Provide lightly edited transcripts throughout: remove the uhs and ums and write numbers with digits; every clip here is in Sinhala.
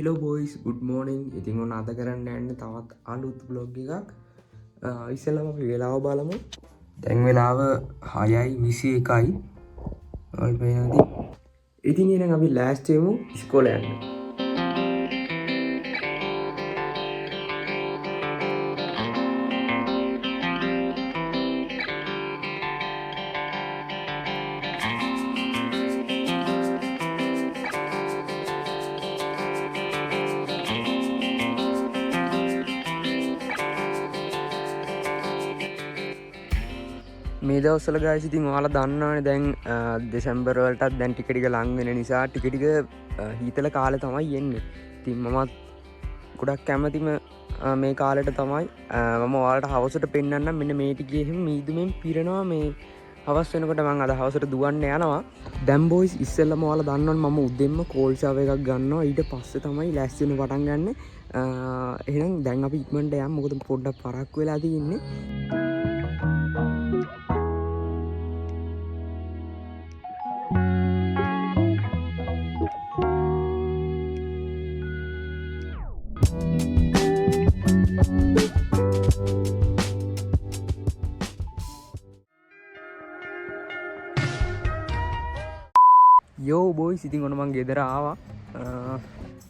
Hello boys, good morning. ඉතින් ඔන්න අද කරන්න යන්නේ තවත් අලුත් vlog එකක්. ඉස්සෙල්ලාම අපි වෙලාව බලමු. දැන් වෙලාව 6:21යි. ඔයාලට පේනවද? ඉතින් එහෙනම් අපි ලෑස්ති වෙමු ඉස්කෝලේ යන්න. මේ දවස්වල ගායිස් ඉතින් ඔයාලා දන්නවනේ දැන් දෙසැම්බර් වලටත් දැන් ටික ටික ලං වෙන නිසා ටික ටික හීතල කාලේ තමයි එන්නේ. ඉතින් මමත් ගොඩක් කැමතිම මේ කාලෙට තමයි මම ඔයාලට හවසට පෙන්නන්නම් මෙන්න මේ ටිකේ එහෙම මීදුමෙන් පිරෙනවා මේ හවස් වෙනකොට මම අද හවසට දුවන්න යනවා. දැන් බොයිස් ඉස්සෙල්ලාම ඔයාලා දන්නවනේ මම උදෙන්ම කෝල් ෂාවර් එකක් ගන්නවා. ඊට පස්සේ තමයි ලෑස්ති වෙන්න පටන් ගන්න. එහෙනම් දැන් අපි ඉක්මනට යමු. මොකද පොඩ්ඩක් පරක්කු වෙලා තියෙන්නේ. යෝ බොයිස් ඉතින් ඔන්න මං ගෙදර ආවා.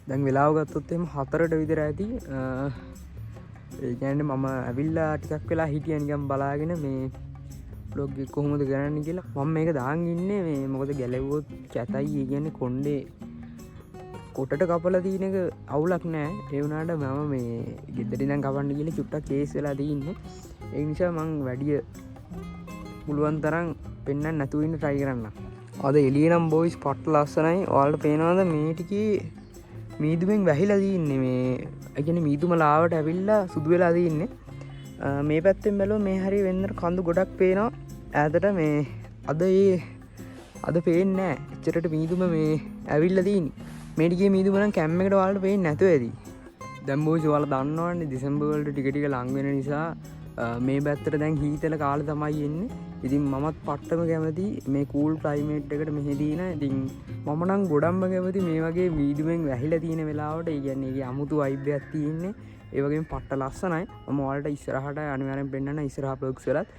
දැන් වෙලාව ගත්තොත් එහෙම 4ට විතර ඇති. ඒ කියන්නේ මම ඇවිල්ලා ටිකක් වෙලා හිටියා නිකන් බලාගෙන මේ vlog එක කොහොමද කරන්නේ කියලා. මම මේක දාන් ඉන්නේ මේ මොකද ගැලෙව්වොත් කැතයි. ඒ කියන්නේ කොණ්ඩේ කොටට කපලා තියෙන එක අවුලක් නෑ. ඒ වුණාට මම මේ ගෙදර ඉඳන් කපන්න කියලා චුට්ටක් කේස් වෙලා තියෙන්නේ. ඒ නිසා මං වැඩි පුළුවන් තරම් පෙන්නන්න නැතුව ඉන්න try කරන්න. අද එළිය නම් බොයිස් පට්ට ලස්සනයි. ඔයාලට පේනවද මේ ටිකේ මීදුමෙන් වැහිලා තියෙන්නේ මේ. ඒ කියන්නේ මීදුම ලාවට ඇවිල්ලා සුදු වෙලා තියෙන්නේ. මේ පැත්තෙන් බැලුවොත් මේ හරිය වෙන්නර කඳු ගොඩක් පේනවා. ඈතට මේ අද පේන්නේ නැහැ. එච්චරට මීදුම මේ ඇවිල්ලා තියෙන්නේ. මේ ටිකේ මීදුම නම් කැම් එකට ඔයාලට පේන්නේ නැතුව ඇති. දැන් බොයිස් ඔයාලා දන්නවනේ දෙසැම්බර් වලට ටික ටික ලං වෙන නිසා මේ පැත්තට දැන් හීතල කාලේ තමයි එන්නේ. ඉතින් මමත් පට්ටම කැමති මේ කූල් ක්ලයිමේට් එකට මෙහෙදීන. ඉතින් මම නම් ගොඩක්ම කැමති මේ වගේ මීදුමෙන් වැහිලා තියෙන වෙලාවට. ඒ කියන්නේ ඒකේ අමුතු වයිබ් එකක් තියෙන්නේ. ඒ වගේම පට්ට ලස්සනයි. මම ඔයාලට ඉස්සරහට අනිවාර්යෙන් පෙන්නන්න ඉස්සරහ vlogs වලත්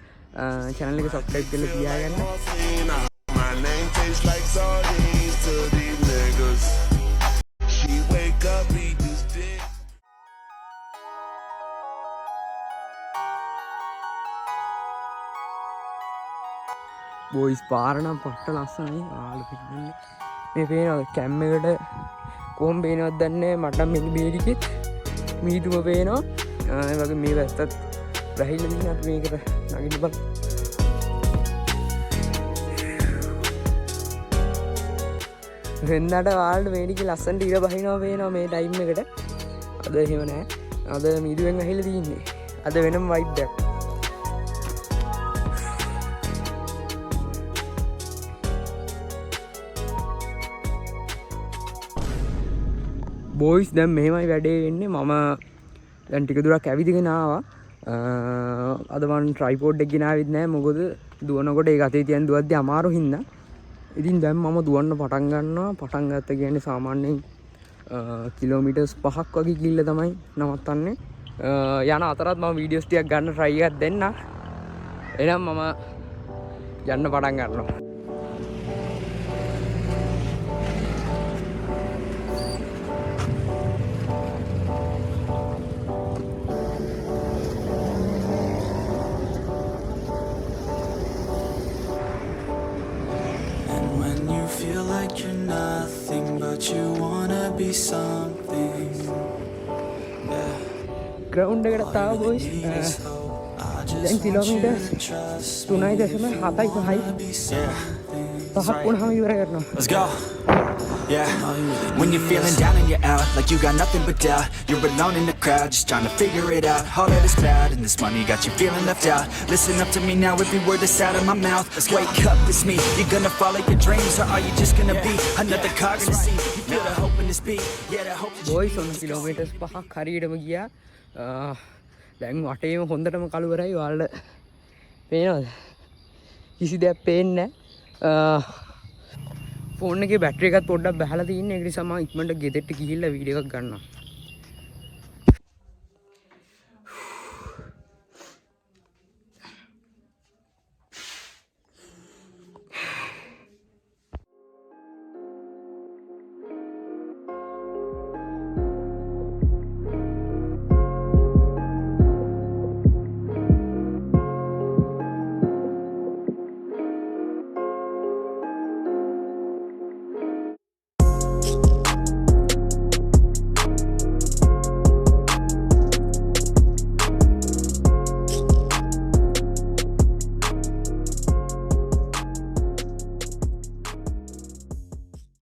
channel එක subscribe කරලා තියාගන්න. බොයිස් පාරනම් පට්ට ලස්සනයි. ආලු පිටින්නේ මේ පේනවද කැම් එකට කොහොම පේනවද දන්නේ මට මෙන්න බේරිකෙත් මීදුම පේනවා. ඒ වගේ මේ වැස්සත් වැහිලා ඉන්න අපි මේකට නගින්න බලමු. වෙනදාට ඔයාලට මේ ටික ලස්සනට ඉර බහිනවා පේනවා මේ ටයිම් එකට. අද එහෙම නෑ. අද මීදුමෙන් වැහිලා තින්නේ. අද වෙනම වයිබ් එකක්. බොයිස් දැන් මෙහෙමයි වැඩේ වෙන්නේ. මම දැන් ටික දුරක් ඇවිදගෙන ආවා. අද මම ට්‍රයිපෝඩ් එක ගෙනාවිත් නැහැ. මොකද දුවනකොට ඒක අතේ තියන් දුවද්දි අමාරු හින්දා. ඉතින් දැන් මම දුවන්න පටන් ගන්නවා. පටන් ගත්ත කියන්නේ සාමාන්‍යයෙන් කිලෝමීටර්ස් 5ක් වගේ ගිහිල්ලා තමයි නවත්තන්නේ. යන අතරත් මම වීඩියෝස් ටිකක් ගන්න try එකක් දෙන්න. එහෙනම් මම යන්න පටන් ගන්නවා. Feel like you're nothing, but you wanna be something. Yeah. Ground එකට තාව බොයිස්. දැන් කිලෝමීටර් 3.7යි. පහක් වුණාම ඉවර කරනවා. Let's go. Yeah. When you're feeling down and you're out, like you got nothing but doubt. You're alone in the crowd, just trying to figure it out. All that is bad, and this money got you feeling left out. Listen up to me now, every word that's out of my mouth. Wake up, it's me. You're gonna follow your dreams, or are you just gonna be another cog in the sea? You feel the hope in this beat, yeah, the hope. Boys ඔන්න කිලෝමීටර්ස් 5ක් හරියටම ගියා. දැන් වටේම හොඳටම කළුවරයි. ඔයාලට පේනවද? කිසි දෙයක් පේන්නේ නැහැ. ෆෝන් එකේ බැටරි එකත් පොඩ්ඩක් බහලා තියෙන්නේ. ඒ නිසා මම ඉක්මනට ගෙදරට ගිහිල්ලා වීඩියෝ එකක් ගන්නවා.